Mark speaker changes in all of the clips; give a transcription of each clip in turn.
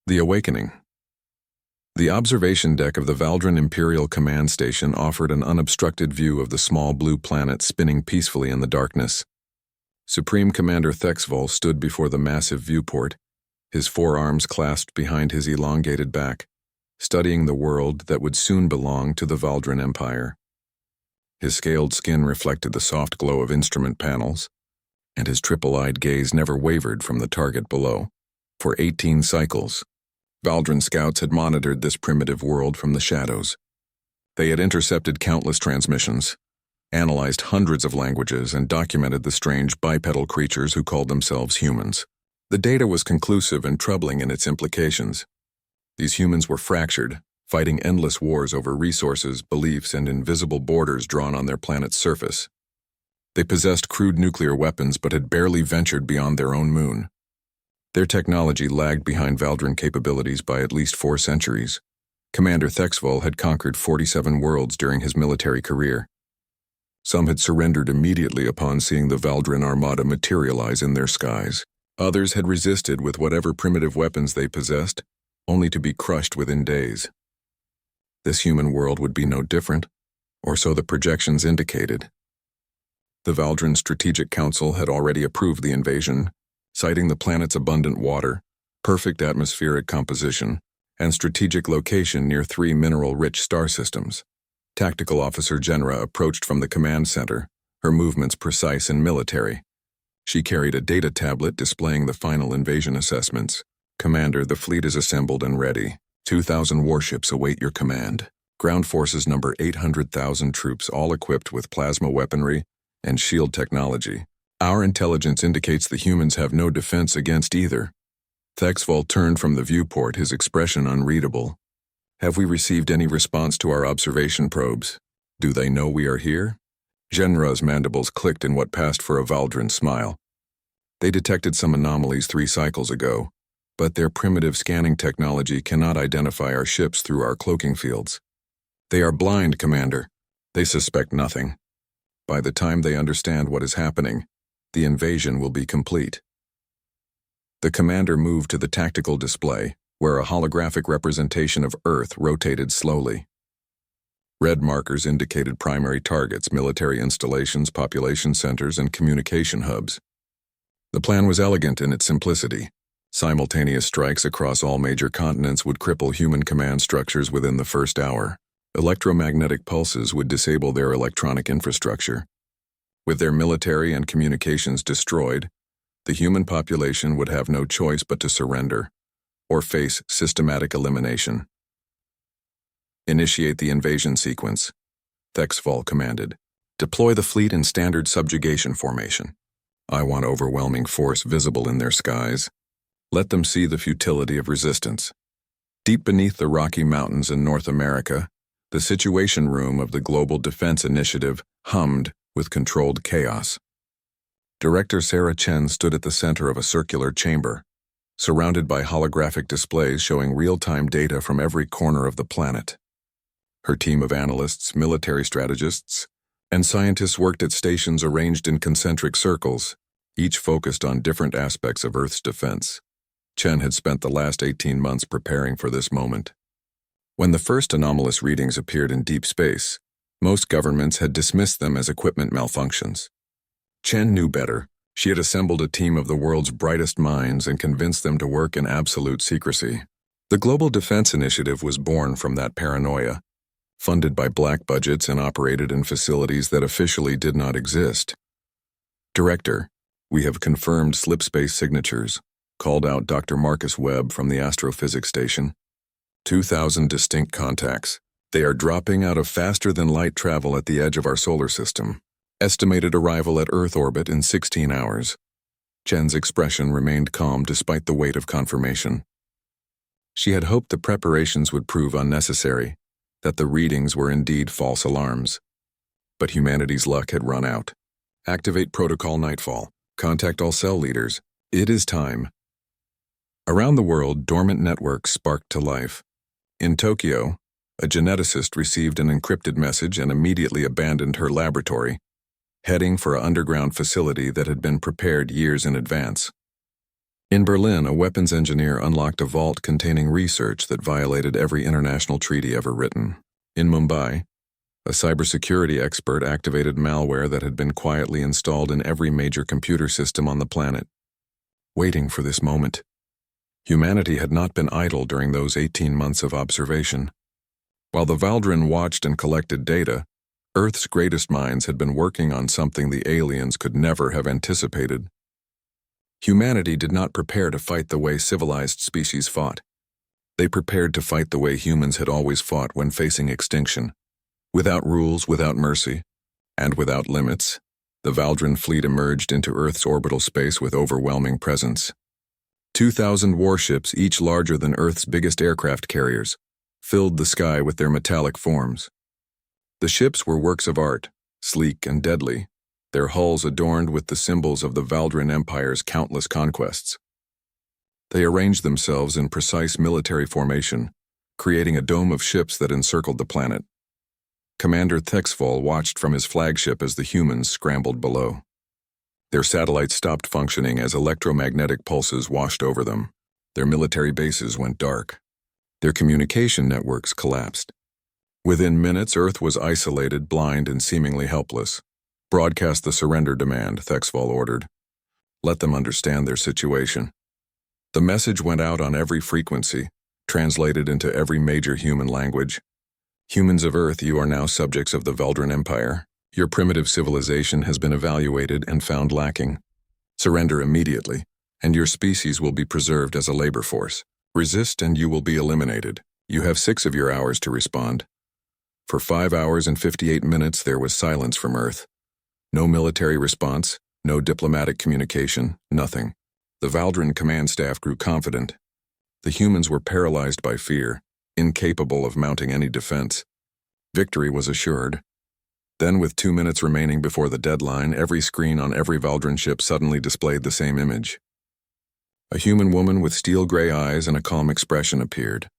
Speaker 1: The Awakening. The observation deck of the Valdrin Imperial Command Station offered an unobstructed view of the small blue planet spinning peacefully in the darkness. Supreme Commander Thexvol stood before the massive viewport, his forearms clasped behind his elongated back, studying the world that would soon belong to the Valdrin Empire. His scaled skin reflected the soft glow of instrument panels, and his triple-eyed gaze never wavered from the target below. For 18 cycles, Valdrin scouts had monitored this primitive world from the shadows. They had intercepted countless transmissions, analyzed hundreds of languages, and documented the strange bipedal creatures who called themselves humans. The data was conclusive and troubling in its implications. These humans were fractured, fighting endless wars over resources, beliefs, and invisible borders drawn on their planet's surface. They possessed crude nuclear weapons but had barely ventured beyond their own moon. Their technology lagged behind Valdrin capabilities by at least 4 centuries. Commander Thexvol had conquered 47 worlds during his military career. Some had surrendered immediately upon seeing the Valdrin Armada materialize in their skies. Others had resisted with whatever primitive weapons they possessed, only to be crushed within days. This human world would be no different, or so the projections indicated. The Valdrin Strategic Council had already approved the invasion, citing the planet's abundant water, perfect atmospheric composition, and strategic location near 3 mineral-rich star systems. Tactical Officer Genra approached from the command center, her movements precise and military. She carried a data tablet displaying the final invasion assessments. Commander, the fleet is assembled and ready. 2,000 warships await your command. Ground forces number 800,000 troops, all equipped with plasma weaponry and shield technology. Our intelligence indicates the humans have no defense against either. Thexvol turned from the viewport, his expression unreadable. Have we received any response to our observation probes? Do they know we are here? Genra's mandibles clicked in what passed for a Valdrin smile. They detected some anomalies 3 cycles ago, but their primitive scanning technology cannot identify our ships through our cloaking fields. They are blind, Commander. They suspect nothing. By the time they understand what is happening, the invasion will be complete. The commander moved to the tactical display, where a holographic representation of Earth rotated slowly. Red markers indicated primary targets, military installations, population centers, and communication hubs. The plan was elegant in its simplicity. Simultaneous strikes across all major continents would cripple human command structures within the first hour. Electromagnetic pulses would disable their electronic infrastructure. With their military and communications destroyed, the human population would have no choice but to surrender, or face systematic elimination. Initiate the invasion sequence, Thexvol commanded. Deploy the fleet in standard subjugation formation. I want overwhelming force visible in their skies. Let them see the futility of resistance. Deep beneath the Rocky Mountains in North America, the Situation Room of the Global Defense Initiative hummed with controlled chaos. Director Sarah Chen stood at the center of a circular chamber, surrounded by holographic displays showing real-time data from every corner of the planet. Her team of analysts, military strategists, and scientists worked at stations arranged in concentric circles, each focused on different aspects of Earth's defense. Chen had spent the last 18 months preparing for this moment. When the first anomalous readings appeared in deep space, most governments had dismissed them as equipment malfunctions. Chen knew better. She had assembled a team of the world's brightest minds and convinced them to work in absolute secrecy. The Global Defense Initiative was born from that paranoia, funded by black budgets and operated in facilities that officially did not exist. Director, we have confirmed slipspace signatures, called out Dr. Marcus Webb from the astrophysics station. 2,000 distinct contacts. They are dropping out of faster-than-light travel at the edge of our solar system. Estimated arrival at Earth orbit in 16 hours. Chen's expression remained calm despite the weight of confirmation. She had hoped the preparations would prove unnecessary, that the readings were indeed false alarms. But humanity's luck had run out. Activate Protocol Nightfall. Contact all cell leaders. It is time. Around the world, dormant networks sparked to life. In Tokyo, a geneticist received an encrypted message and immediately abandoned her laboratory, heading for an underground facility that had been prepared years in advance. In Berlin, a weapons engineer unlocked a vault containing research that violated every international treaty ever written. In Mumbai, a cybersecurity expert activated malware that had been quietly installed in every major computer system on the planet. Waiting for this moment. Humanity had not been idle during those 18 months of observation. While the Valdrin watched and collected data, Earth's greatest minds had been working on something the aliens could never have anticipated. Humanity did not prepare to fight the way civilized species fought. They prepared to fight the way humans had always fought when facing extinction. Without rules, without mercy, and without limits, the Valdrin fleet emerged into Earth's orbital space with overwhelming presence. 2,000 warships, each larger than Earth's biggest aircraft carriers, filled the sky with their metallic forms. The ships were works of art, sleek and deadly, their hulls adorned with the symbols of the Valdrin Empire's countless conquests. They arranged themselves in precise military formation, creating a dome of ships that encircled the planet. Commander Thexval watched from his flagship as the humans scrambled below. Their satellites stopped functioning as electromagnetic pulses washed over them. Their military bases went dark. Their communication networks collapsed. Within minutes, Earth was isolated, blind, and seemingly helpless. Broadcast the surrender demand, Thexval ordered. Let them understand their situation. The message went out on every frequency, translated into every major human language. Humans of Earth, you are now subjects of the Valdrin Empire. Your primitive civilization has been evaluated and found lacking. Surrender immediately, and your species will be preserved as a labor force. Resist and you will be eliminated. You have 6 of your hours to respond. For 5 hours and 58 minutes there was silence from Earth. No military response, no diplomatic communication, nothing. The Valdrin command staff grew confident. The humans were paralyzed by fear, incapable of mounting any defense. Victory was assured. Then, with 2 minutes remaining before the deadline, every screen on every Valdrin ship suddenly displayed the same image. A human woman with steel-gray eyes and a calm expression appeared.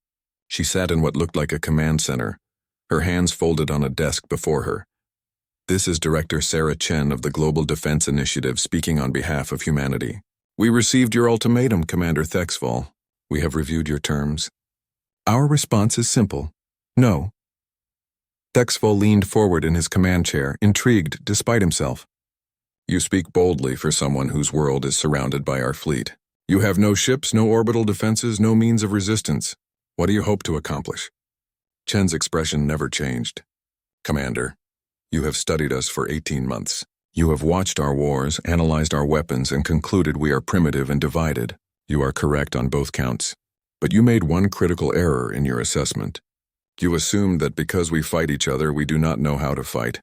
Speaker 1: She sat in what looked like a command center, her hands folded on a desk before her. This is Director Sarah Chen of the Global Defense Initiative speaking on behalf of humanity. We received your ultimatum, Commander Thexval. We have reviewed your terms. Our response is simple. No. Thexval leaned forward in his command chair, intrigued despite himself. You speak boldly for someone whose world is surrounded by our fleet. You have no ships, no orbital defenses, no means of resistance. What do you hope to accomplish? Chen's expression never changed. Commander, you have studied us for 18 months. You have watched our wars, analyzed our weapons, and concluded we are primitive and divided. You are correct on both counts. But you made one critical error in your assessment. You assumed that because we fight each other, we do not know how to fight.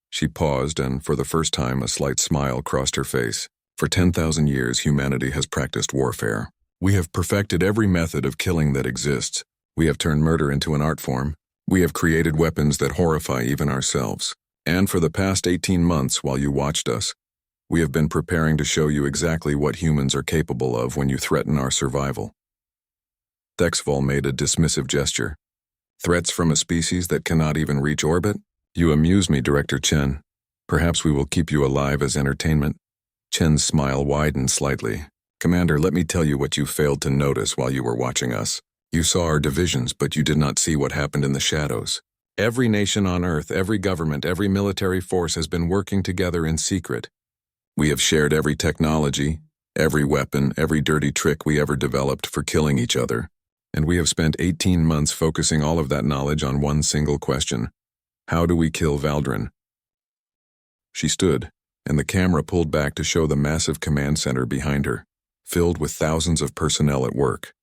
Speaker 1: She paused, and for the first time a slight smile crossed her face. For 10,000 years, humanity has practiced warfare. We have perfected every method of killing that exists. We have turned murder into an art form. We have created weapons that horrify even ourselves. And for the past 18 months, while you watched us, we have been preparing to show you exactly what humans are capable of when you threaten our survival. Thexval made a dismissive gesture. Threats from a species that cannot even reach orbit? You amuse me, Director Chen. Perhaps we will keep you alive as entertainment. Chen's smile widened slightly. Commander, let me tell you what you failed to notice while you were watching us. You saw our divisions, but you did not see what happened in the shadows. Every nation on Earth, every government, every military force has been working together in secret. We have shared every technology, every weapon, every dirty trick we ever developed for killing each other. And we have spent 18 months focusing all of that knowledge on one single question. How do we kill Valdrin? She stood, and the camera pulled back to show the massive command center behind her, filled with thousands of personnel at work.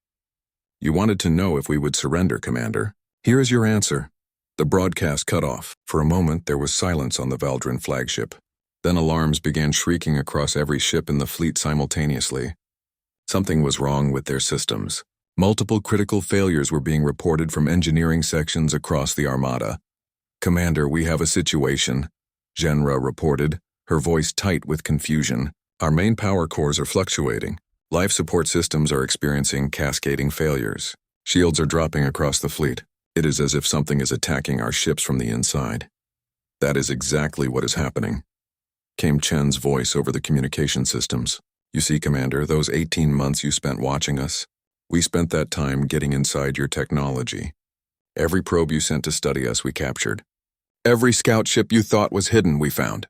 Speaker 1: You wanted to know if we would surrender, Commander. Here is your answer. The broadcast cut off. For a moment, there was silence on the Valdrin flagship. Then alarms began shrieking across every ship in the fleet simultaneously. Something was wrong with their systems. Multiple critical failures were being reported from engineering sections across the Armada. Commander, we have a situation, Genra reported, her voice tight with confusion. Our main power cores are fluctuating. Life support systems are experiencing cascading failures. Shields are dropping across the fleet. It is as if something is attacking our ships from the inside. That is exactly what is happening, came Chen's voice over the communication systems. You see, Commander, those 18 months you spent watching us, we spent that time getting inside your technology. Every probe you sent to study us, we captured. Every scout ship you thought was hidden, we found.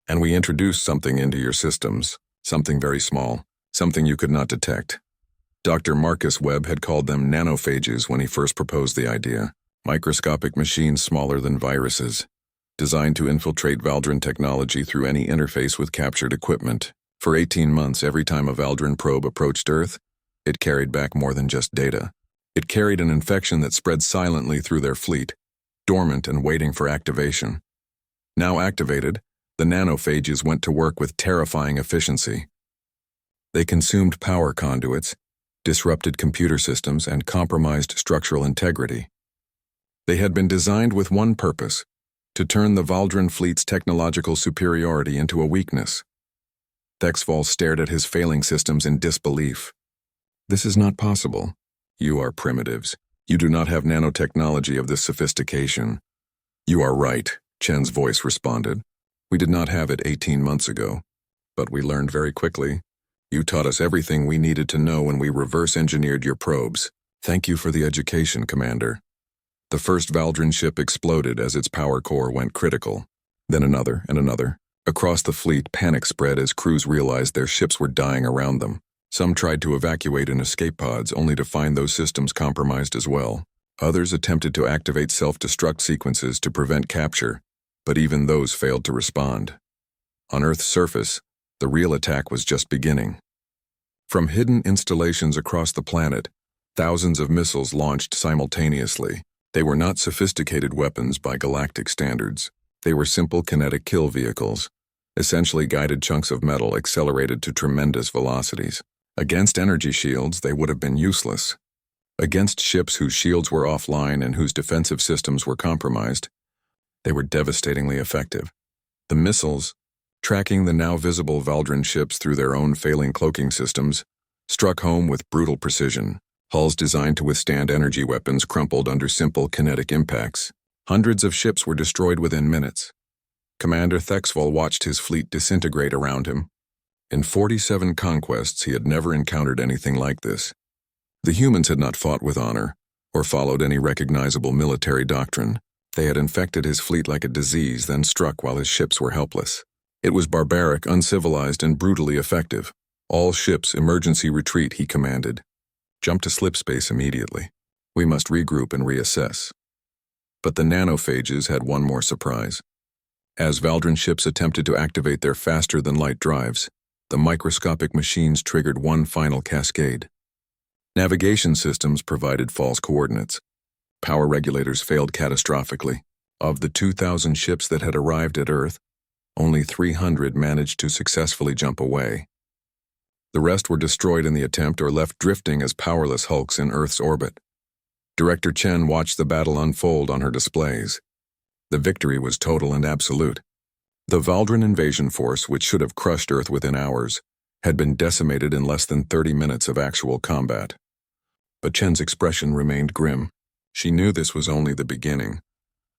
Speaker 1: And we introduced something into your systems, something very small, something you could not detect. Dr. Marcus Webb had called them nanophages when he first proposed the idea, microscopic machines smaller than viruses, designed to infiltrate Valdran technology through any interface with captured equipment. For 18 months, every time a Valdran probe approached Earth, it carried back more than just data. It carried an infection that spread silently through their fleet, dormant and waiting for activation. Now activated, the nanophages went to work with terrifying efficiency. They consumed power conduits, disrupted computer systems, and compromised structural integrity. They had been designed with one purpose: to turn the Valdran fleet's technological superiority into a weakness. Thexval stared at his failing systems in disbelief. This is not possible. You are primitives. You do not have nanotechnology of this sophistication. You are right, Chen's voice responded. We did not have it 18 months ago, but we learned very quickly. You taught us everything we needed to know when we reverse-engineered your probes. Thank you for the education, Commander. The first Valdran ship exploded as its power core went critical. Then another and another. Across the fleet, panic spread as crews realized their ships were dying around them. Some tried to evacuate in escape pods only to find those systems compromised as well. Others attempted to activate self-destruct sequences to prevent capture, but even those failed to respond. On Earth's surface, the real attack was just beginning. From hidden installations across the planet, thousands of missiles launched simultaneously. They were not sophisticated weapons by galactic standards. They were simple kinetic kill vehicles, essentially guided chunks of metal accelerated to tremendous velocities. Against energy shields, they would have been useless. Against ships whose shields were offline and whose defensive systems were compromised, they were devastatingly effective. The missiles, tracking the now visible Valdran ships through their own failing cloaking systems, struck home with brutal precision. Hulls designed to withstand energy weapons crumpled under simple kinetic impacts. Hundreds of ships were destroyed within minutes. Commander Thexval watched his fleet disintegrate around him. In 47 conquests, he had never encountered anything like this. The humans had not fought with honor or followed any recognizable military doctrine. They had infected his fleet like a disease, then struck while his ships were helpless. It was barbaric, uncivilized, and brutally effective. All ships, emergency retreat, he commanded. Jump to slipspace immediately. We must regroup and reassess. But the nanophages had one more surprise. As Valdran ships attempted to activate their faster-than-light drives, the microscopic machines triggered one final cascade. Navigation systems provided false coordinates. Power regulators failed catastrophically. Of the 2,000 ships that had arrived at Earth, only 300 managed to successfully jump away. The rest were destroyed in the attempt or left drifting as powerless hulks in Earth's orbit. Director Chen watched the battle unfold on her displays. The victory was total and absolute. The Valdran invasion force, which should have crushed Earth within hours, had been decimated in less than 30 minutes of actual combat. But Chen's expression remained grim. She knew this was only the beginning.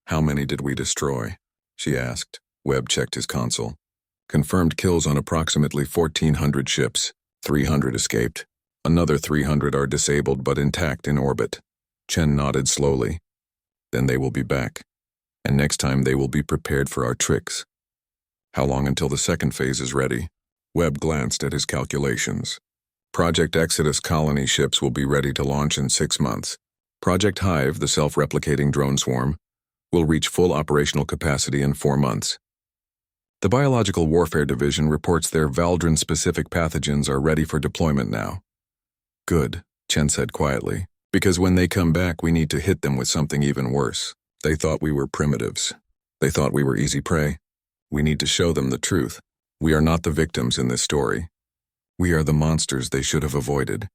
Speaker 1: How many did we destroy? She asked. Webb checked his console. Confirmed kills on approximately 1,400 ships. 300 escaped. Another 300 are disabled but intact in orbit. Chen nodded slowly. Then they will be back. And next time they will be prepared for our tricks. How long until the second phase is ready? Webb glanced at his calculations. Project Exodus colony ships will be ready to launch in 6 months. Project Hive, the self-replicating drone swarm, will reach full operational capacity in 4 months. The Biological Warfare Division reports their Valdran-specific pathogens are ready for deployment now. Good, Chen said quietly, because when they come back we need to hit them with something even worse. They thought we were primitives. They thought we were easy prey. We need to show them the truth. We are not the victims in this story. We are the monsters they should have avoided.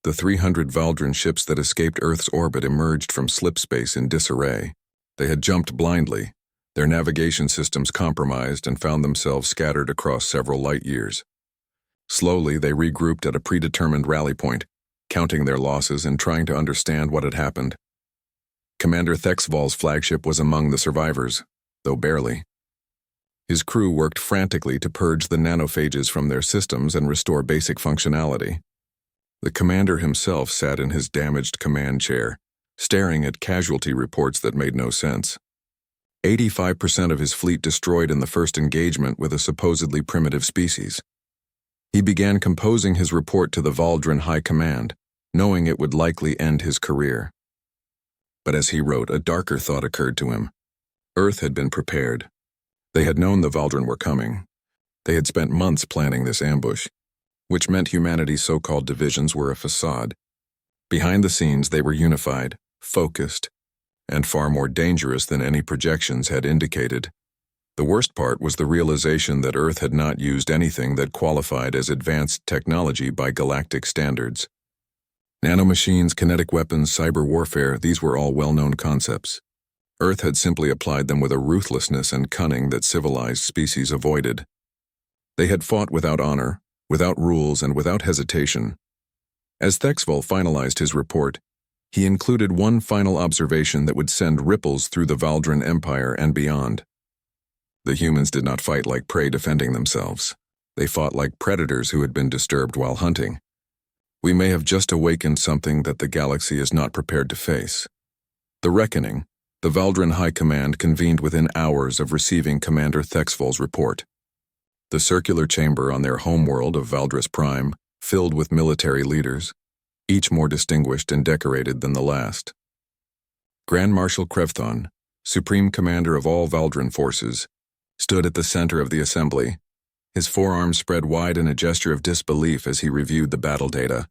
Speaker 1: The 300 Valdran ships that escaped Earth's orbit emerged from slipspace in disarray. They had jumped blindly, their navigation systems compromised, and found themselves scattered across several light years. Slowly, they regrouped at a predetermined rally point, counting their losses and trying to understand what had happened. Commander Thexval's flagship was among the survivors, though barely. His crew worked frantically to purge the nanophages from their systems and restore basic functionality. The commander himself sat in his damaged command chair, staring at casualty reports that made no sense. 85% of his fleet destroyed in the first engagement with a supposedly primitive species. He began composing his report to the Valdren High Command, knowing it would likely end his career. But as he wrote, a darker thought occurred to him. Earth had been prepared. They had known the Valdren were coming. They had spent months planning this ambush, which meant humanity's so-called divisions were a facade. Behind the scenes, they were unified, focused, and far more dangerous than any projections had indicated. The worst part was the realization that Earth had not used anything that qualified as advanced technology by galactic standards. Nanomachines, kinetic weapons, cyber warfare, these were all well-known concepts. Earth had simply applied them with a ruthlessness and cunning that civilized species avoided. They had fought without honor, without rules, and without hesitation. As Thexval finalized his report, he included one final observation that would send ripples through the Valdren Empire and beyond. The humans did not fight like prey defending themselves. They fought like predators who had been disturbed while hunting. We may have just awakened something that the galaxy is not prepared to face. The Reckoning. The Valdren High Command convened within hours of receiving Commander Thexval's report. The circular chamber on their homeworld of Valdris Prime, filled with military leaders, each more distinguished and decorated than the last. Grand Marshal Krevthon, Supreme Commander of all Valdren forces, stood at the center of the assembly, his forearms spread wide in a gesture of disbelief as he reviewed the battle data.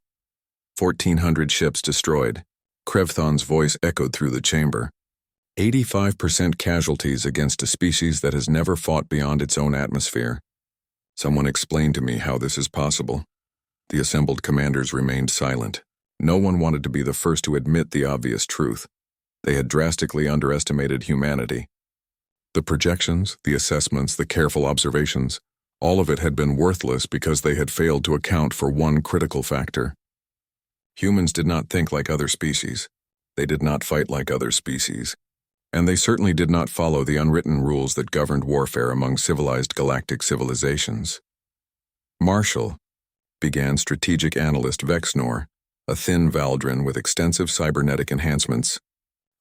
Speaker 1: 1,400 ships destroyed. Krevthon's voice echoed through the chamber. 85% casualties against a species that has never fought beyond its own atmosphere. Someone explained to me how this is possible. The assembled commanders remained silent. No one wanted to be the first to admit the obvious truth. They had drastically underestimated humanity. The projections, the assessments, the careful observations, all of it had been worthless because they had failed to account for one critical factor. Humans did not think like other species. They did not fight like other species. And they certainly did not follow the unwritten rules that governed warfare among civilized galactic civilizations. Marshal, began strategic analyst Vexnor, a thin Valdren with extensive cybernetic enhancements.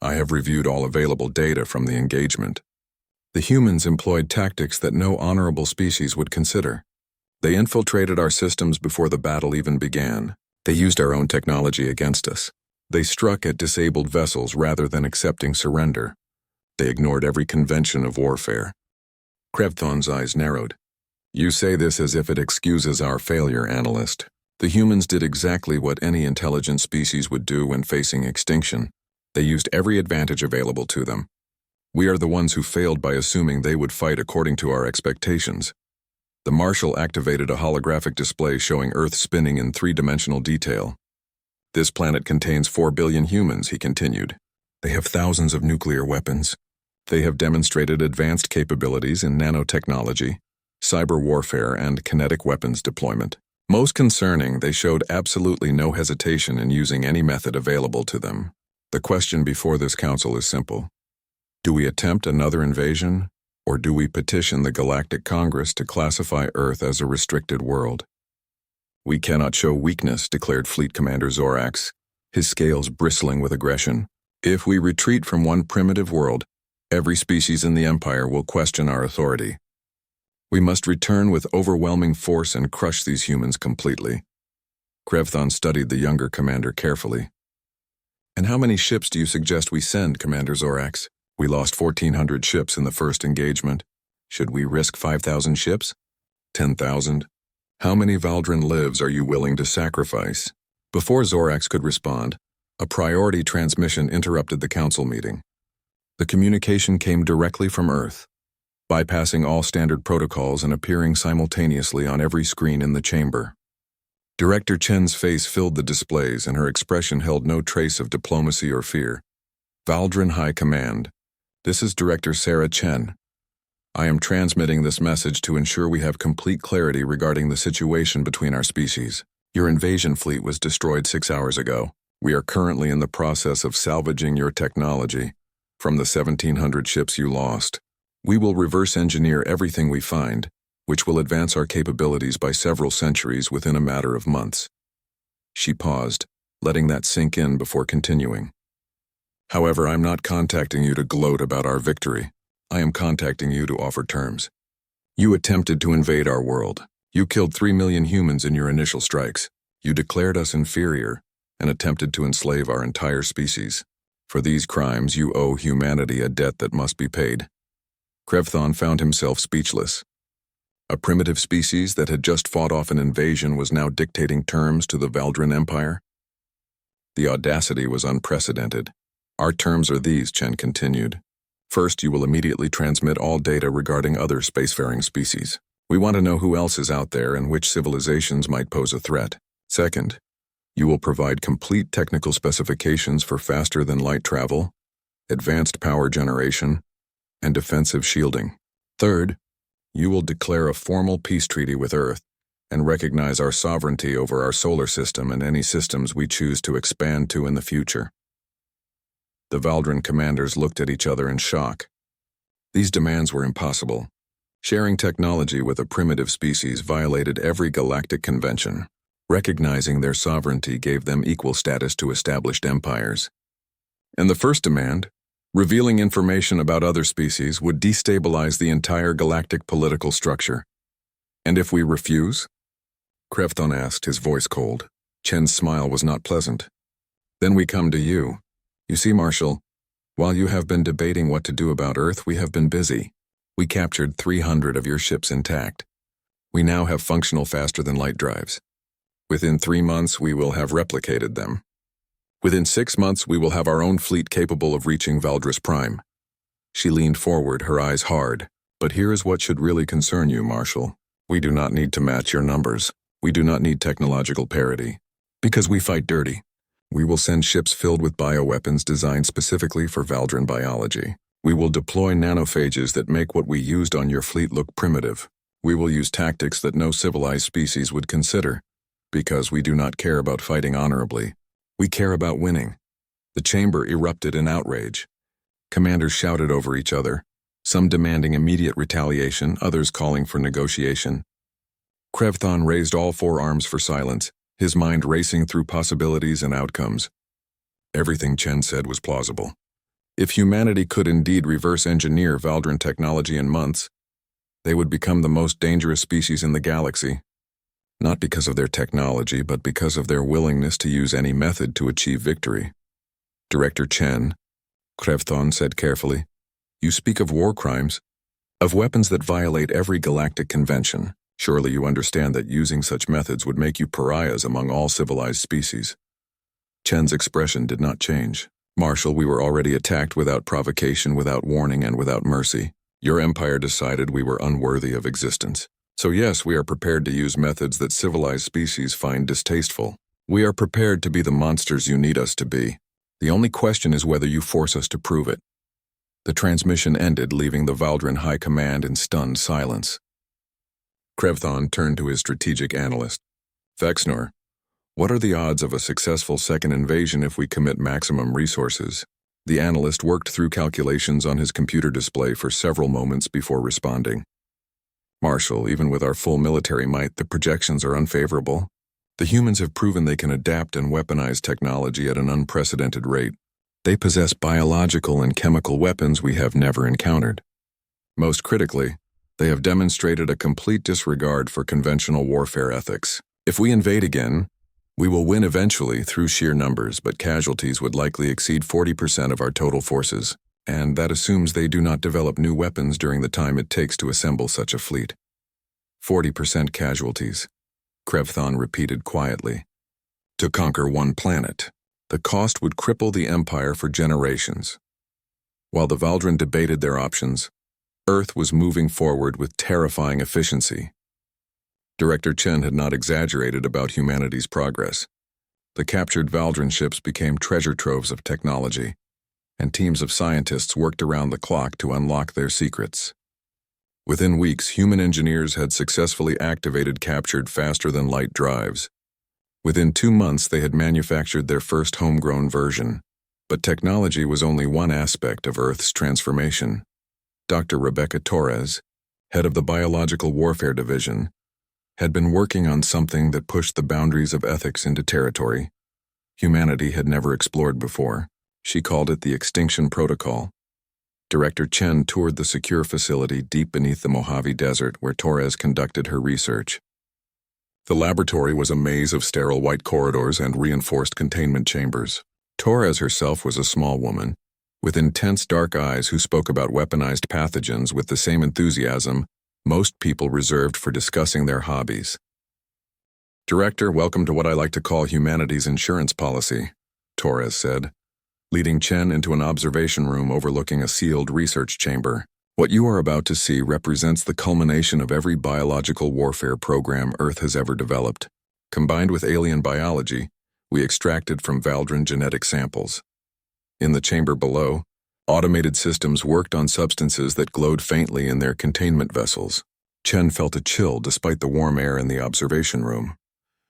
Speaker 1: I have reviewed all available data from the engagement. The humans employed tactics that no honorable species would consider. They infiltrated our systems before the battle even began. They used our own technology against us. They struck at disabled vessels rather than accepting surrender. They ignored every convention of warfare. Krevthon's eyes narrowed. You say this as if it excuses our failure, analyst. The humans did exactly what any intelligent species would do when facing extinction. They used every advantage available to them. We are the ones who failed by assuming they would fight according to our expectations. The Marshal activated a holographic display showing Earth spinning in three-dimensional detail. This planet contains 4 billion humans, he continued. They have thousands of nuclear weapons. They have demonstrated advanced capabilities in nanotechnology, cyber warfare, and kinetic weapons deployment. Most concerning, they showed absolutely no hesitation in using any method available to them. The question before this council is simple. Do we attempt another invasion, or do we petition the Galactic Congress to classify Earth as a restricted world? We cannot show weakness, declared Fleet Commander Zorax, his scales bristling with aggression. If we retreat from one primitive world, every species in the Empire will question our authority. We must return with overwhelming force and crush these humans completely. Krevthon studied the younger commander carefully. And how many ships do you suggest we send, Commander Zorax? We lost 1,400 ships in the first engagement. Should we risk 5,000 ships? 10,000? How many Valdren lives are you willing to sacrifice? Before Zorax could respond, a priority transmission interrupted the council meeting. The communication came directly from Earth, bypassing all standard protocols and appearing simultaneously on every screen in the chamber. Director Chen's face filled the displays, and her expression held no trace of diplomacy or fear. Valdren High Command, this is Director Sarah Chen. I am transmitting this message to ensure we have complete clarity regarding the situation between our species. Your invasion fleet was destroyed 6 hours ago. We are currently in the process of salvaging your technology from the 1,700 ships you lost. We will reverse engineer everything we find, which will advance our capabilities by several centuries within a matter of months. She paused, letting that sink in before continuing. However, I'm not contacting you to gloat about our victory. I am contacting you to offer terms. You attempted to invade our world. You killed 3 million humans in your initial strikes. You declared us inferior and attempted to enslave our entire species. For these crimes, you owe humanity a debt that must be paid. Krevthon found himself speechless. A primitive species that had just fought off an invasion was now dictating terms to the Valdrin Empire. The audacity was unprecedented. Our terms are these, Chen continued. First, you will immediately transmit all data regarding other spacefaring species. We want to know who else is out there and which civilizations might pose a threat. Second, you will provide complete technical specifications for faster-than-light travel, advanced power generation, and defensive shielding. Third, you will declare a formal peace treaty with Earth and recognize our sovereignty over our solar system and any systems we choose to expand to in the future. The Valdrin commanders looked at each other in shock. These demands were impossible. Sharing technology with a primitive species violated every galactic convention. Recognizing their sovereignty gave them equal status to established empires. And the first demand, revealing information about other species, would destabilize the entire galactic political structure. And if we refuse? Krevthon asked, his voice cold. Chen's smile was not pleasant. Then we come to you. You see, Marshal, while you have been debating what to do about Earth, we have been busy. We captured 300 of your ships intact. We now have functional faster-than-light drives. Within 3 months, we will have replicated them. Within 6 months, we will have our own fleet capable of reaching Valdris Prime. She leaned forward, her eyes hard. But here is what should really concern you, Marshal. We do not need to match your numbers. We do not need technological parity. Because we fight dirty. We will send ships filled with bioweapons designed specifically for Valdrin biology. We will deploy nanophages that make what we used on your fleet look primitive. We will use tactics that no civilized species would consider. Because we do not care about fighting honorably. We care about winning. The chamber erupted in outrage. Commanders shouted over each other, some demanding immediate retaliation, others calling for negotiation. Krevthon raised all 4 arms for silence, his mind racing through possibilities and outcomes. Everything Chen said was plausible. If humanity could indeed reverse engineer Valdrin technology in months, they would become the most dangerous species in the galaxy. Not because of their technology, but because of their willingness to use any method to achieve victory. Director Chen, Krevthon said carefully, you speak of war crimes, of weapons that violate every galactic convention. Surely you understand that using such methods would make you pariahs among all civilized species. Chen's expression did not change. Marshal, we were already attacked without provocation, without warning, and without mercy. Your empire decided we were unworthy of existence. So yes, we are prepared to use methods that civilized species find distasteful. We are prepared to be the monsters you need us to be. The only question is whether you force us to prove it. The transmission ended, leaving the Valdrin High Command in stunned silence. Krevthon turned to his strategic analyst. Vexnor, what are the odds of a successful second invasion if we commit maximum resources? The analyst worked through calculations on his computer display for several moments before responding. Marshal, even with our full military might, the projections are unfavorable. The humans have proven they can adapt and weaponize technology at an unprecedented rate. They possess biological and chemical weapons we have never encountered. Most critically, they have demonstrated a complete disregard for conventional warfare ethics. If we invade again, we will win eventually through sheer numbers, but casualties would likely exceed 40% of our total forces, and that assumes they do not develop new weapons during the time it takes to assemble such a fleet. 40% casualties, Krevthon repeated quietly. To conquer one planet, the cost would cripple the Empire for generations. While the Valdrin debated their options, Earth was moving forward with terrifying efficiency. Director Chen had not exaggerated about humanity's progress. The captured Valdrin ships became treasure troves of technology, and teams of scientists worked around the clock to unlock their secrets. Within weeks, human engineers had successfully activated captured faster-than-light drives. Within 2 months, they had manufactured their first homegrown version. But technology was only one aspect of Earth's transformation. Dr. Rebecca Torres, head of the Biological Warfare Division, had been working on something that pushed the boundaries of ethics into territory humanity had never explored before. She called it the Extinction Protocol. Director Chen toured the secure facility deep beneath the Mojave Desert where Torres conducted her research. The laboratory was a maze of sterile white corridors and reinforced containment chambers. Torres herself was a small woman, with intense dark eyes who spoke about weaponized pathogens with the same enthusiasm most people reserved for discussing their hobbies. "Director, welcome to what I like to call humanity's insurance policy," Torres said, leading Chen into an observation room overlooking a sealed research chamber. "What you are about to see represents the culmination of every biological warfare program Earth has ever developed. Combined with alien biology, we extracted from Valdran genetic samples. In the chamber below, automated systems worked on substances that glowed faintly in their containment vessels." Chen felt a chill despite the warm air in the observation room.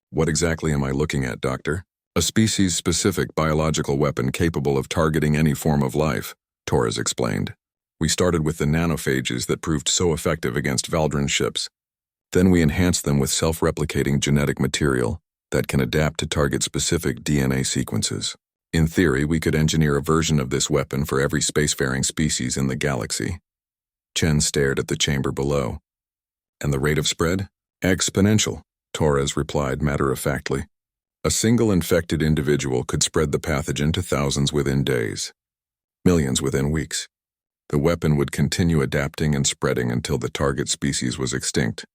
Speaker 1: "What exactly am I looking at, Doctor?" "A species-specific biological weapon capable of targeting any form of life," Torres explained. "We started with the nanophages that proved so effective against Valdran ships. Then we enhanced them with self-replicating genetic material that can adapt to target specific DNA sequences. In theory, we could engineer a version of this weapon for every spacefaring species in the galaxy." Chen stared at the chamber below. "And the rate of spread?" "Exponential," Torres replied matter-of-factly. "A single infected individual could spread the pathogen to thousands within days, millions within weeks. The weapon would continue adapting and spreading until the target species was extinct,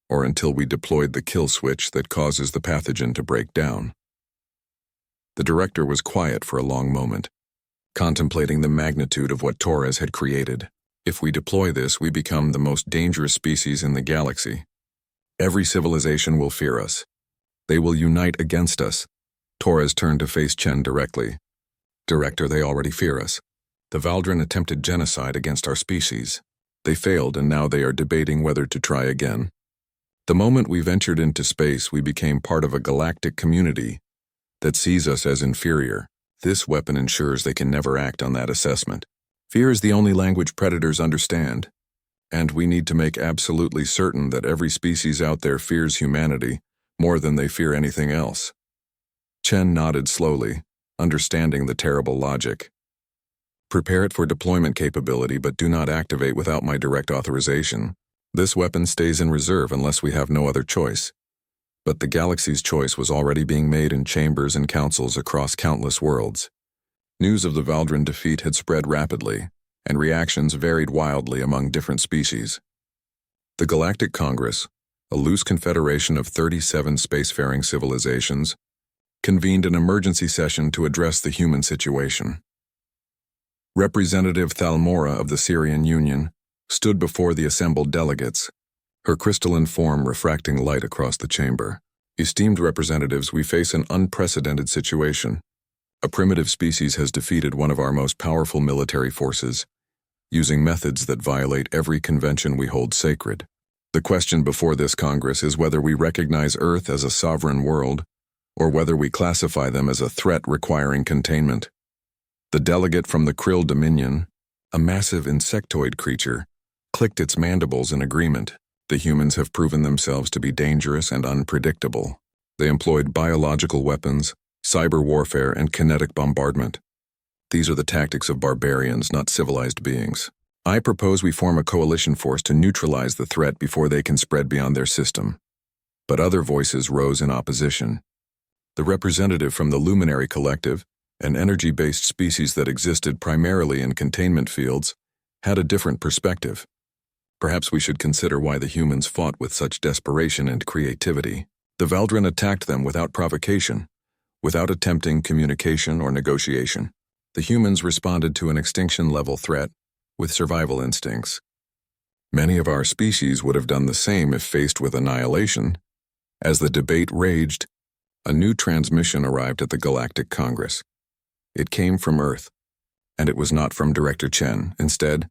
Speaker 1: or until we deployed the kill switch that causes the pathogen to break down." The director was quiet for a long moment, contemplating the magnitude of what Torres had created. "If we deploy this, we become the most dangerous species in the galaxy. Every civilization will fear us. They will unite against us." Torres turned to face Chen directly. "Director, they already fear us. The Valdran attempted genocide against our species. They failed, and now they are debating whether to try again. The moment we ventured into space, we became part of a galactic community that sees us as inferior. This weapon ensures they can never act on that assessment. Fear is the only language predators understand, and we need to make absolutely certain that every species out there fears humanity more than they fear anything else." Chen nodded slowly, understanding the terrible logic. "Prepare it for deployment capability, but do not activate without my direct authorization. This weapon stays in reserve unless we have no other choice." But the galaxy's choice was already being made in chambers and councils across countless worlds. News of the Valdran defeat had spread rapidly, and reactions varied wildly among different species. The Galactic Congress, a loose confederation of 37 spacefaring civilizations, convened an emergency session to address the human situation. Representative Thalmora of the Syrian Union stood before the assembled delegates, her crystalline form refracting light across the chamber. "Esteemed representatives, we face an unprecedented situation. A primitive species has defeated one of our most powerful military forces, using methods that violate every convention we hold sacred. The question before this Congress is whether we recognize Earth as a sovereign world, or whether we classify them as a threat requiring containment." The delegate from the Krill Dominion, a massive insectoid creature, clicked its mandibles in agreement. "The humans have proven themselves to be dangerous and unpredictable. They employed biological weapons, cyber warfare, and kinetic bombardment. These are the tactics of barbarians, not civilized beings. I propose we form a coalition force to neutralize the threat before they can spread beyond their system." But other voices rose in opposition. The representative from the Luminary Collective, an energy-based species that existed primarily in containment fields, had a different perspective. "Perhaps we should consider why the humans fought with such desperation and creativity. The Valdran attacked them without provocation, without attempting communication or negotiation. The humans responded to an extinction-level threat with survival instincts. Many of our species would have done the same if faced with annihilation." As the debate raged, a new transmission arrived at the Galactic Congress. It came from Earth, and it was not from Director Chen. Instead,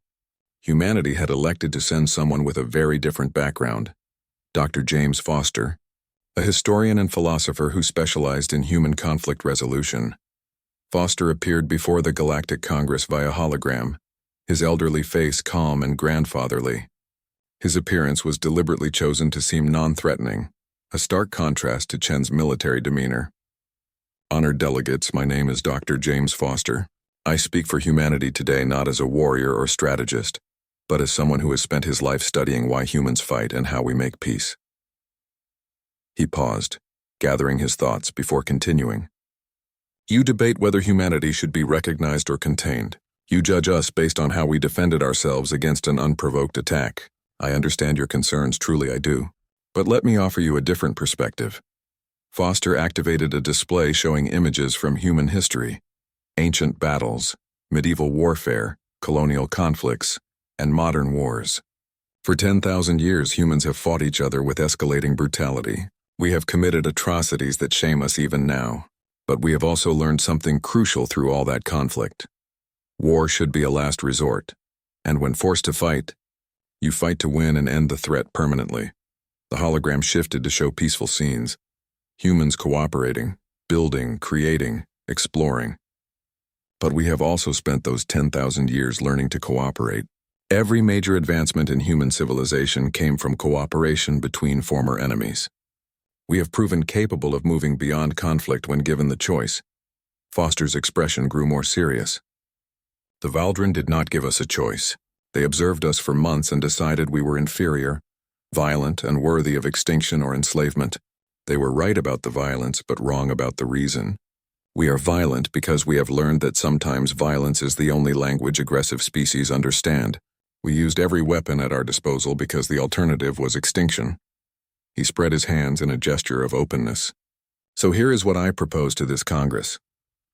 Speaker 1: humanity had elected to send someone with a very different background, Dr. James Foster, a historian and philosopher who specialized in human conflict resolution. Foster appeared before the Galactic Congress via hologram, his elderly face calm and grandfatherly. His appearance was deliberately chosen to seem non-threatening, a stark contrast to Chen's military demeanor. Honored delegates, my name is Dr. James Foster. I speak for humanity today not as a warrior or strategist, but as someone who has spent his life studying why humans fight and how we make peace. He paused, gathering his thoughts before continuing. You debate whether humanity should be recognized or contained. You judge us based on how we defended ourselves against an unprovoked attack. I understand your concerns, truly I do. But let me offer you a different perspective. Foster activated a display showing images from human history, ancient battles, medieval warfare, colonial conflicts, and modern wars. For 10,000 years, humans have fought each other with escalating brutality. We have committed atrocities that shame us even now. But we have also learned something crucial through all that conflict. War should be a last resort, and when forced to fight, you fight to win and end the threat permanently. The hologram shifted to show peaceful scenes, humans cooperating, building, creating, exploring. But we have also spent those 10,000 years learning to cooperate. Every major advancement in human civilization came from cooperation between former enemies. We have proven capable of moving beyond conflict when given the choice. Foster's expression grew more serious. The Valdren did not give us a choice. They observed us for months and decided we were inferior, violent, and worthy of extinction or enslavement. They were right about the violence, but wrong about the reason. We are violent because we have learned that sometimes violence is the only language aggressive species understand. We used every weapon at our disposal because the alternative was extinction. He spread his hands in a gesture of openness. So here is what I propose to this Congress.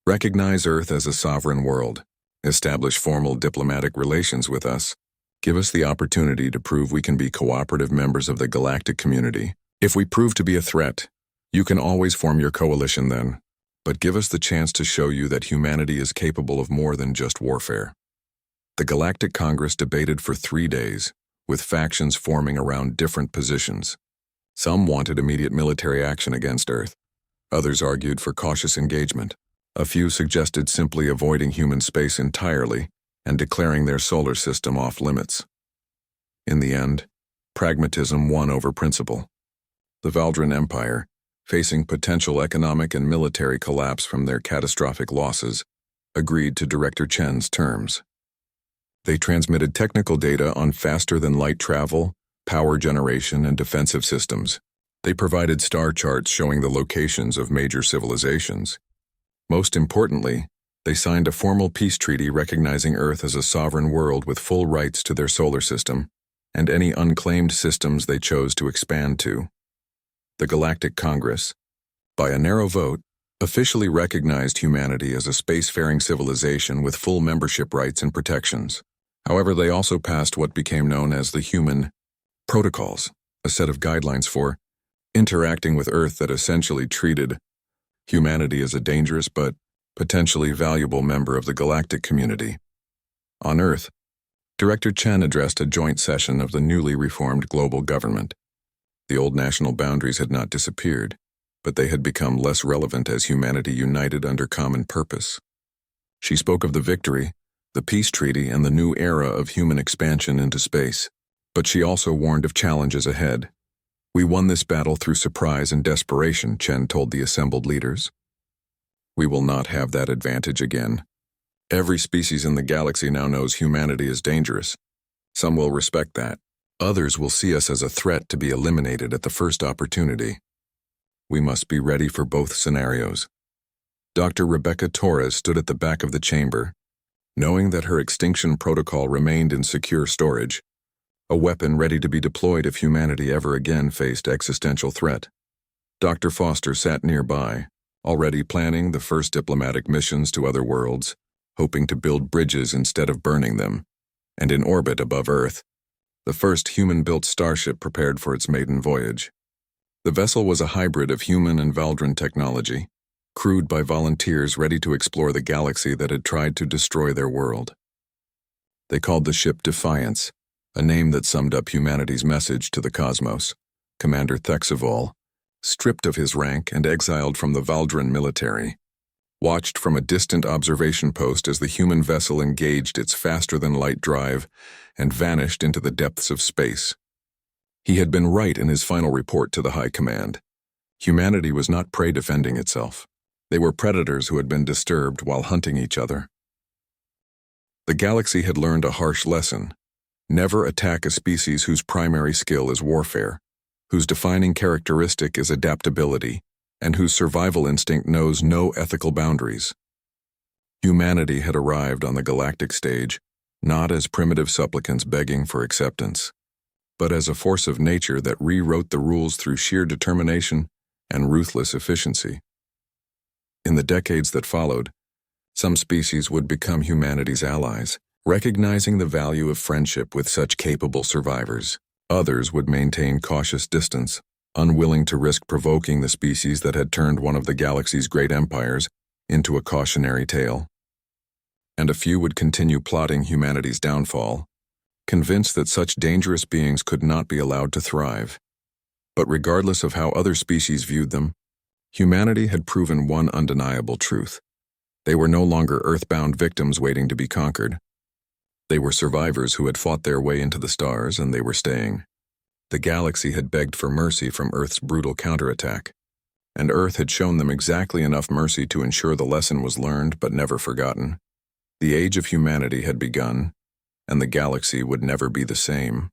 Speaker 1: Recognize Earth as a sovereign world. Establish formal diplomatic relations with us. Give us the opportunity to prove we can be cooperative members of the galactic community. If we prove to be a threat, you can always form your coalition then. But give us the chance to show you that humanity is capable of more than just warfare. The Galactic Congress debated for 3 days, with factions forming around different positions. Some wanted immediate military action against Earth. Others argued for cautious engagement. A few suggested simply avoiding human space entirely and declaring their solar system off limits. In the end, pragmatism won over principle. The Valdren Empire, facing potential economic and military collapse from their catastrophic losses, agreed to Director Chen's terms. They transmitted technical data on faster-than-light travel, power generation, and defensive systems. They provided star charts showing the locations of major civilizations. Most importantly, they signed a formal peace treaty recognizing Earth as a sovereign world with full rights to their solar system and any unclaimed systems they chose to expand to. The Galactic Congress, by a narrow vote, officially recognized humanity as a spacefaring civilization with full membership rights and protections. However, they also passed what became known as the Human Protocols, a set of guidelines for interacting with Earth that essentially treated humanity as a dangerous but potentially valuable member of the galactic community. On Earth, Director Chen addressed a joint session of the newly reformed global government. The old national boundaries had not disappeared, but they had become less relevant as humanity united under common purpose. She spoke of the victory, the peace treaty, and the new era of human expansion into space. But she also warned of challenges ahead. We won this battle through surprise and desperation, Chen told the assembled leaders. We will not have that advantage again. Every species in the galaxy now knows humanity is dangerous. Some will respect that. Others will see us as a threat to be eliminated at the first opportunity. We must be ready for both scenarios. Dr. Rebecca Torres stood at the back of the chamber, knowing that her extinction protocol remained in secure storage, a weapon ready to be deployed if humanity ever again faced existential threat. Dr. Foster sat nearby, already planning the first diplomatic missions to other worlds, hoping to build bridges instead of burning them, and in orbit above Earth, the first human-built starship prepared for its maiden voyage. The vessel was a hybrid of human and Valdren technology, crewed by volunteers ready to explore the galaxy that had tried to destroy their world. They called the ship Defiance, a name that summed up humanity's message to the cosmos. Commander Thexavol, stripped of his rank and exiled from the Valdren military, watched from a distant observation post as the human vessel engaged its faster-than-light drive and vanished into the depths of space. He had been right in his final report to the High Command. Humanity was not prey defending itself. They were predators who had been disturbed while hunting each other. The galaxy had learned a harsh lesson. Never attack a species whose primary skill is warfare, whose defining characteristic is adaptability, and whose survival instinct knows no ethical boundaries. Humanity had arrived on the galactic stage, not as primitive supplicants begging for acceptance, but as a force of nature that rewrote the rules through sheer determination and ruthless efficiency. In the decades that followed, some species would become humanity's allies, recognizing the value of friendship with such capable survivors. Others would maintain cautious distance, unwilling to risk provoking the species that had turned one of the galaxy's great empires into a cautionary tale. And a few would continue plotting humanity's downfall, convinced that such dangerous beings could not be allowed to thrive. But regardless of how other species viewed them, humanity had proven one undeniable truth. They were no longer earthbound victims waiting to be conquered. They were survivors who had fought their way into the stars, and they were staying. The galaxy had begged for mercy from Earth's brutal counterattack, and Earth had shown them exactly enough mercy to ensure the lesson was learned but never forgotten. The age of humanity had begun, and the galaxy would never be the same.